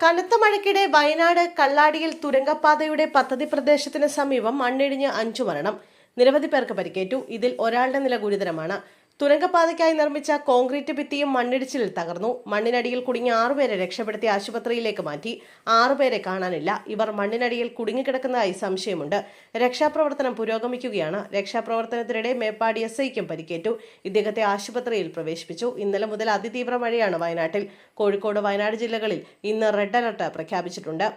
കനത്ത മഴയ്ക്കിടെ വയനാട് കള്ളാടിയിൽ തുരങ്കപാതയുടെ പദ്ധതി പ്രദേശത്തിന് സമീപം മണ്ണിടിഞ്ഞ് 5 മരണം. നിരവധി പേർക്ക് പരിക്കേറ്റു. ഇതിൽ ഒരാളുടെ നില ഗുരുതരമാണ്. തുരങ്കപാതയ്ക്കായി നിർമ്മിച്ച കോൺക്രീറ്റ് ഭിത്തിയും മണ്ണിടിച്ചിലിൽ തകർന്നു. മണ്ണിനടിയിൽ കുടുങ്ങിയ 6 പേരെ രക്ഷപ്പെടുത്തി ആശുപത്രിയിലേക്ക് മാറ്റി. 6 പേരെ കാണാനില്ല. ഇവർ മണ്ണിനടിയിൽ കുടുങ്ങിക്കിടക്കുന്നതായി സംശയമുണ്ട്. രക്ഷാപ്രവർത്തനം പുരോഗമിക്കുകയാണ്. രക്ഷാപ്രവർത്തനത്തിനിടെ മേപ്പാടി SIക്കും പരിക്കേറ്റു. ഇദ്ദേഹത്തെ ആശുപത്രിയിൽ പ്രവേശിപ്പിച്ചു. ഇന്നലെ മുതൽ അതിതീവ്ര മഴയാണ് വയനാട്ടിൽ. കോഴിക്കോട്, വയനാട് ജില്ലകളിൽ ഇന്ന് റെഡ് അലർട്ട് പ്രഖ്യാപിച്ചിട്ടുണ്ട്.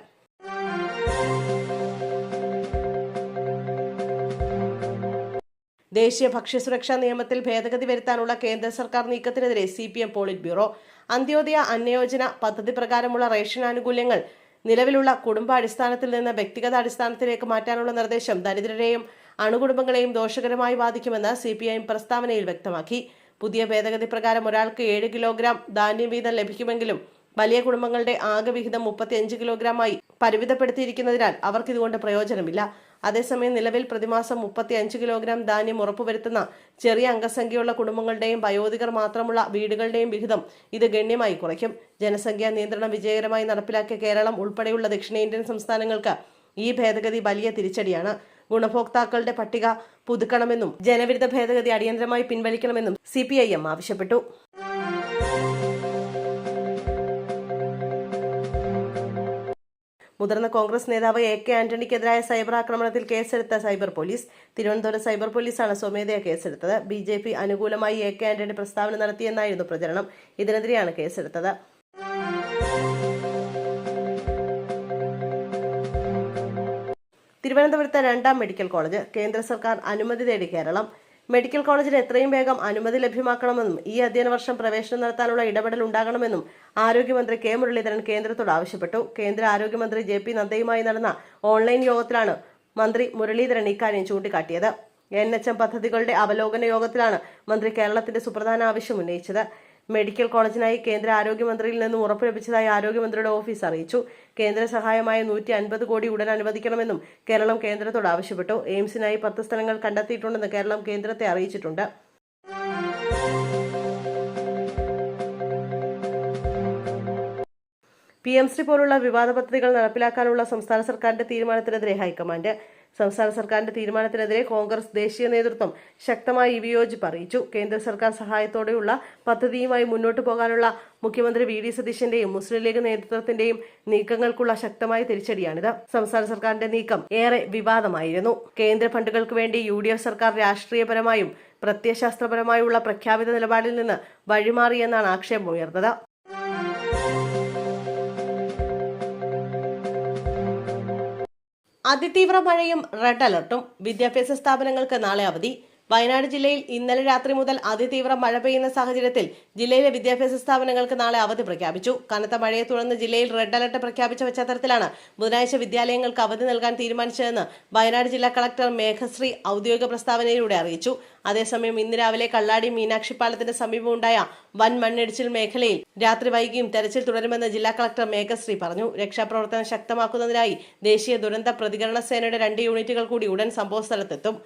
ദേശീയ ഭക്ഷ്യസുരക്ഷാ നിയമത്തിൽ ഭേദഗതി വരുത്താനുള്ള കേന്ദ്ര സർക്കാർ നീക്കത്തിനെതിരെ CPM polit bureau. Antyodaya Anna Yojana പദ്ധതി പ്രകാരമുള്ള റേഷൻ ആനുകൂല്യങ്ങൾ നിലവിലുള്ള കുടുംബാടിസ്ഥാനത്തിൽ നിന്ന് വ്യക്തിഗത അടിസ്ഥാനത്തിലേക്ക് മാറ്റാനുള്ള നിർദ്ദേശം ദരിദ്രരെയും അണുകുടുംബങ്ങളെയും ദോഷകരമായി ബാധിക്കുമെന്ന് CPIM പ്രസ്താവനയിൽ വ്യക്തമാക്കി. പുതിയ ഭേദഗതി പ്രകാരം ഒരാൾക്ക് 7 കിലോഗ്രാം ധാന്യം വീതം ലഭിക്കുമെങ്കിലും വലിയ കുടുംബങ്ങളുടെ ആകെ വിഹിതം 35 കിലോഗ്രാമായി പരിമിതപ്പെടുത്തിയിരിക്കുന്നതിനാൽ അവർക്ക് ഇതുകൊണ്ട് പ്രയോജനമില്ല. അതേസമയം നിലവിൽ പ്രതിമാസം 35 കിലോഗ്രാം ധാന്യം ഉറപ്പുവരുത്തുന്ന ചെറിയ അംഗസംഖ്യയുള്ള കുടുംബങ്ങളുടെയും വയോധികർ മാത്രമുള്ള വീടുകളുടെയും വിഹിതം ഇത് ഗണ്യമായി കുറയ്ക്കും. ജനസംഖ്യാ നിയന്ത്രണം വിജയകരമായി നടപ്പിലാക്കിയ കേരളം ഉൾപ്പെടെയുള്ള ദക്ഷിണേന്ത്യൻ സംസ്ഥാനങ്ങൾക്ക് ഈ ഭേദഗതി വലിയ തിരിച്ചടിയാണ്. ഗുണഭോക്താക്കളുടെ പട്ടിക പുതുക്കണമെന്നും ജനവിരുദ്ധ ഭേദഗതി അടിയന്തരമായി പിൻവലിക്കണമെന്നും CPIM ആവശ്യപ്പെട്ടു. മുതിർന്ന കോൺഗ്രസ് നേതാവ് AK ആന്റണിക്കെതിരായ സൈബർ ആക്രമണത്തിൽ കേസെടുത്ത സൈബർ പോലീസ്. തിരുവനന്തപുരം സൈബർ പോലീസാണ് സ്വമേധയാ കേസെടുത്തത്. BJP അനുകൂലമായി AK ആന്റണി പ്രസ്താവന നടത്തിയെന്നായിരുന്നു പ്രചരണം. ഇതിനെതിരെയാണ് കേസെടുത്തത്. തിരുവനന്തപുരത്ത് 2ാം മെഡിക്കൽ കോളേജ്. കേന്ദ്ര സർക്കാർ അനുമതി തേടി കേരളം. മെഡിക്കൽ കോളേജിന് എത്രയും വേഗം അനുമതി ലഭ്യമാക്കണമെന്നും ഈ അധ്യയന വർഷം പ്രവേശനം നടത്താനുള്ള ഇടപെടൽ ഉണ്ടാകണമെന്നും ആരോഗ്യമന്ത്രി K മുരളീധരൻ കേന്ദ്രത്തോട് ആവശ്യപ്പെട്ടു. കേന്ദ്ര ആരോഗ്യമന്ത്രി JP നദ്ദയുമായി നടന്ന ഓൺലൈൻ യോഗത്തിലാണ് മന്ത്രി മുരളീധരൻ ഇക്കാര്യം ചൂണ്ടിക്കാട്ടിയത്. NHM പദ്ധതികളുടെ അവലോകന യോഗത്തിലാണ് മന്ത്രി കേരളത്തിന്റെ സുപ്രധാന ആവശ്യം ഉന്നയിച്ചത്. മെഡിക്കൽ കോളേജിനായി കേന്ദ്ര ആരോഗ്യമന്ത്രിയിൽ നിന്നും ഉറപ്പ് ലഭിച്ചതായി ആരോഗ്യമന്ത്രിയുടെ ഓഫീസ് അറിയിച്ചു. കേന്ദ്ര സഹായമായ 150 കോടി ഉടൻ അനുവദിക്കണമെന്നും കേരളം കേന്ദ്രത്തോട് ആവശ്യപ്പെട്ടു. എയിംസിനായി 10 സ്ഥലങ്ങൾ കണ്ടെത്തിയിട്ടുണ്ടെന്ന് കേരളം കേന്ദ്രത്തെ അറിയിച്ചിട്ടുണ്ട്. PMശ്രീ പോലുള്ള വിവാദ പദ്ധതികൾ നടപ്പിലാക്കാനുള്ള സംസ്ഥാന സർക്കാരിന്റെ തീരുമാനത്തിനെതിരെ ഹൈക്കമാൻഡ്. സംസ്ഥാന സർക്കാരിന്റെ തീരുമാനത്തിനെതിരെ കോൺഗ്രസ് ദേശീയ നേതൃത്വം ശക്തമായി വിയോജിപ്പ് അറിയിച്ചു. കേന്ദ്ര സർക്കാർ സഹായത്തോടെയുള്ള പദ്ധതിയുമായി മുന്നോട്ടു പോകാനുള്ള മുഖ്യമന്ത്രി VD സതീശന്റെയും മുസ്ലിം ലീഗ് നേതൃത്വത്തിന്റെയും നീക്കങ്ങൾക്കുള്ള ശക്തമായ തിരിച്ചടിയാണിത്. സംസ്ഥാന സർക്കാരിന്റെ നീക്കം ഏറെ വിവാദമായിരുന്നു. കേന്ദ്ര ഫണ്ടുകൾക്ക് വേണ്ടി UDF സർക്കാർ രാഷ്ട്രീയപരമായും പ്രത്യയശാസ്ത്രപരമായുള്ള പ്രഖ്യാപിത നിലപാടിൽ നിന്ന് വഴിമാറിയെന്നാണ് ആക്ഷേപം ഉയർന്നത്. അതിതീവ്ര മഴയും റെഡ് അലർട്ടും. വിദ്യാഭ്യാസ സ്ഥാപനങ്ങൾക്ക് നാളെ അവധി. വയനാട് ജില്ലയിൽ ഇന്നലെ രാത്രി മുതൽ അതിതീവ്ര മഴ പെയ്യുന്ന സാഹചര്യത്തിൽ ജില്ലയിലെ വിദ്യാഭ്യാസ സ്ഥാപനങ്ങൾക്ക് നാളെ അവധി പ്രഖ്യാപിച്ചു. കനത്ത മഴയെ തുടർന്ന് ജില്ലയിൽ റെഡ് അലർട്ട് പ്രഖ്യാപിച്ച പശ്ചാത്തലത്തിലാണ് ബുധനാഴ്ച വിദ്യാലയങ്ങൾക്ക് അവധി നൽകാൻ തീരുമാനിച്ചതെന്ന് വയനാട് ജില്ലാ കളക്ടർ മേഘശ്രീ ഔദ്യോഗിക പ്രസ്താവനയിലൂടെ അറിയിച്ചു. അതേസമയം ഇന്ന് രാവിലെ കള്ളാടി മീനാക്ഷിപ്പാലത്തിന് സമീപമുണ്ടായ വൻ മണ്ണിടിച്ചിൽ മേഖലയിൽ രാത്രി വൈകിയും തെരച്ചിൽ തുടരുമെന്ന് ജില്ലാ കളക്ടർ മേഘശ്രീ പറഞ്ഞു. രക്ഷാപ്രവർത്തനം ശക്തമാക്കുന്നതിനായി ദേശീയ ദുരന്ത പ്രതികരണ സേനയുടെ 2 യൂണിറ്റുകൾ കൂടി ഉടൻ സംഭവസ്ഥലത്തെത്തും.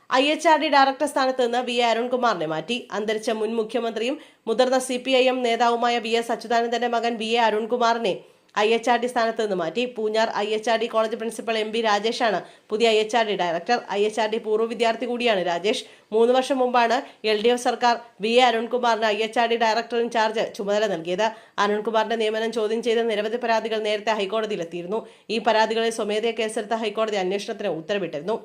IHRD ഡയറക്ടർ സ്ഥാനത്ത് നിന്ന് VA അരുൺകുമാറിനെ മാറ്റി. അന്തരിച്ച മുൻ മുഖ്യമന്ത്രിയും മുതിർന്ന CPIM നേതാവുമായ VS അച്യുതാനന്ദന്റെ മകൻ VA അരുൺകുമാറിനെ IHRD സ്ഥാനത്ത് നിന്ന് മാറ്റി. Poonjar IHRD college principal MB രാജേഷാണ് പുതിയ IHRD ഡയറക്ടർ. IHRD പൂർവ്വ വിദ്യാർത്ഥി കൂടിയാണ് രാജേഷ്. 3 വർഷം മുമ്പാണ് LDF സർക്കാർ VA അരുൺകുമാറിന് IHRD ഡയറക്ടർ ഇൻചാർജ് ചുമതല നൽകിയത്. അരുൺകുമാറിന്റെ നിയമനം ചോദ്യം ചെയ്ത നിരവധി പരാതികൾ നേരത്തെ ഹൈക്കോടതിയിലെത്തിയിരുന്നു. ഈ പരാതികളിൽ സ്വമേധയാ കേസെടുത്ത ഹൈക്കോടതി അന്വേഷണത്തിന് ഉത്തരവിട്ടിരുന്നു.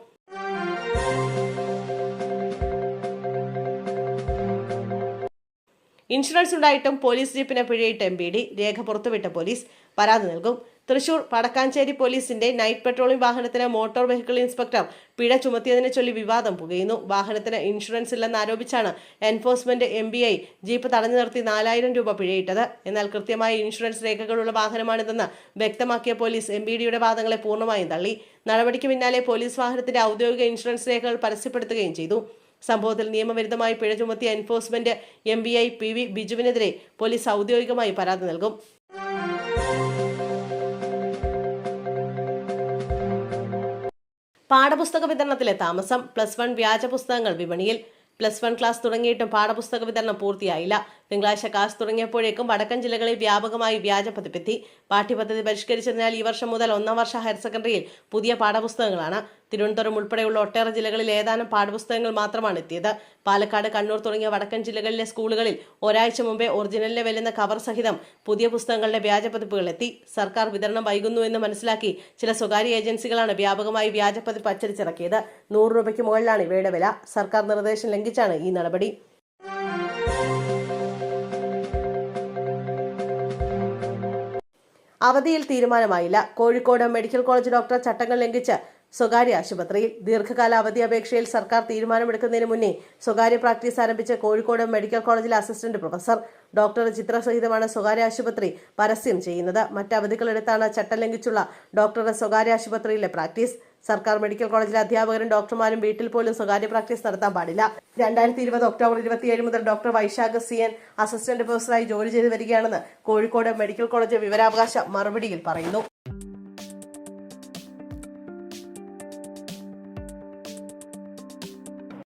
ഇൻഷുറൻസ് ഉണ്ടായിട്ടും പോലീസ് ജീപ്പിന് പിഴയിട്ട് MPD. രേഖ പുറത്തുവിട്ട പോലീസ് പരാതി നൽകും. തൃശൂർ പടക്കാഞ്ചേരി പോലീസിന്റെ നൈറ്റ് പെട്രോളിംഗ് വാഹനത്തിന് മോട്ടോർ വെഹിക്കിൾ ഇൻസ്പെക്ടർ പിഴ ചുമത്തിയതിനെ ചൊല്ലി വിവാദം പുകയുന്നു. വാഹനത്തിന് ഇൻഷുറൻസ് ഇല്ലെന്ന് ആരോപിച്ചാണ് എൻഫോഴ്സ്മെന്റ് MBI ജീപ്പ് തടഞ്ഞു നിർത്തി 4000 രൂപ പിഴയിട്ടത്. എന്നാൽ കൃത്യമായ ഇൻഷുറൻസ് രേഖകളുള്ള വാഹനമാണിതെന്ന് വ്യക്തമാക്കിയ പോലീസ് MPDയുടെ വാദങ്ങളെ പൂർണ്ണമായും തള്ളി. നടപടിക്ക് പിന്നാലെ പോലീസ് വാഹനത്തിന്റെ ഔദ്യോഗിക ഇൻഷുറൻസ് രേഖകൾ പരസ്യപ്പെടുത്തുകയും ചെയ്തു. സംഭവത്തിൽ നിയമവിരുദ്ധമായി പിഴ ചുമത്തിയ എൻഫോഴ്സ്മെന്റ് MBI PV ബിജുവിനെതിരെ പോലീസ് ഔദ്യോഗികമായി പരാതി നൽകും. പാഠപുസ്തക വിതരണത്തിലെ താമസം. +1 വ്യാജ പുസ്തകങ്ങൾ വിപണിയിൽ. +1 ക്ലാസ് തുടങ്ങിയിട്ടും പാഠപുസ്തക വിതരണം പൂർത്തിയായില്ല. തിങ്കളാഴ്ച ക്ലാസ് തുടങ്ങിയപ്പോഴേക്കും വടക്കൻ ജില്ലകളിൽ വ്യാപകമായി വ്യാജ പതിപ്പെത്തി. പാഠ്യപദ്ധതി പരിഷ്കരിച്ചതിനാൽ ഈ വർഷം മുതൽ 1ാം വർഷ ഹയർ സെക്കൻഡറിയിൽ പുതിയ പാഠപുസ്തകങ്ങളാണ്. തിരുവനന്തപുരം ഉൾപ്പെടെയുള്ള ഒട്ടേറെ ജില്ലകളിൽ ഏതാനും പാഠപുസ്തകങ്ങൾ മാത്രമാണ് എത്തിയത്. പാലക്കാട്, കണ്ണൂർ തുടങ്ങിയ വടക്കൻ ജില്ലകളിലെ സ്കൂളുകളിൽ ഒരാഴ്ച മുമ്പേ ഒറിജിനലിനെ വെല്ലുന്ന കവർ സഹിതം പുതിയ പുസ്തകങ്ങളുടെ വ്യാജ പതിപ്പുകൾ എത്തി. സർക്കാർ വിതരണം വൈകുന്നുവെന്ന് മനസ്സിലാക്കി ചില സ്വകാര്യ ഏജൻസികളാണ് വ്യാപകമായി വ്യാജ പതിപ്പ് അച്ചടിച്ചിറക്കിയത്. 100 രൂപയ്ക്ക് മുകളിലാണ് ഇവയുടെ വില. സർക്കാർ നിർദ്ദേശം ലംഘിച്ചാണ് ഈ നടപടി. അവധിയിൽ തീരുമാനമായില്ല. കോഴിക്കോട് മെഡിക്കൽ കോളേജ് ഡോക്ടർ ചട്ടങ്ങൾ ലംഘിച്ച് സ്വകാര്യ ആശുപത്രിയിൽ. ദീർഘകാല അവധി അപേക്ഷയിൽ സർക്കാർ തീരുമാനമെടുക്കുന്നതിന് മുന്നേ സ്വകാര്യ പ്രാക്ടീസ് ആരംഭിച്ച കോഴിക്കോട് മെഡിക്കൽ കോളേജിലെ അസിസ്റ്റന്റ് പ്രൊഫസർ ഡോക്ടർ ചിത്രസഹിതമാണ് സ്വകാര്യ ആശുപത്രി പരസ്യം ചെയ്യുന്നത്. മറ്റ് അവധികളെടുത്താണ് ചട്ടം ലംഘിച്ചുള്ള ഡോക്ടറുടെ സ്വകാര്യ ആശുപത്രിയിലെ പ്രാക്ടീസ്. സർക്കാർ മെഡിക്കൽ കോളേജിലെ അധ്യാപകരും ഡോക്ടർമാരും വീട്ടിൽ പോലും സ്വകാര്യ പ്രാക്ടീസ് നടത്താൻ പാടില്ല. 2020 ഒക്ടോബർ 27 മുതൽ ഡോക്ടർ വൈശാഖ് CN അസിസ്റ്റന്റ് പ്രൊഫസറായി ജോലി ചെയ്തു വരികയാണെന്ന് കോഴിക്കോട് മെഡിക്കൽ കോളേജ് വിവരാവകാശ മറുപടിയിൽ പറയുന്നു.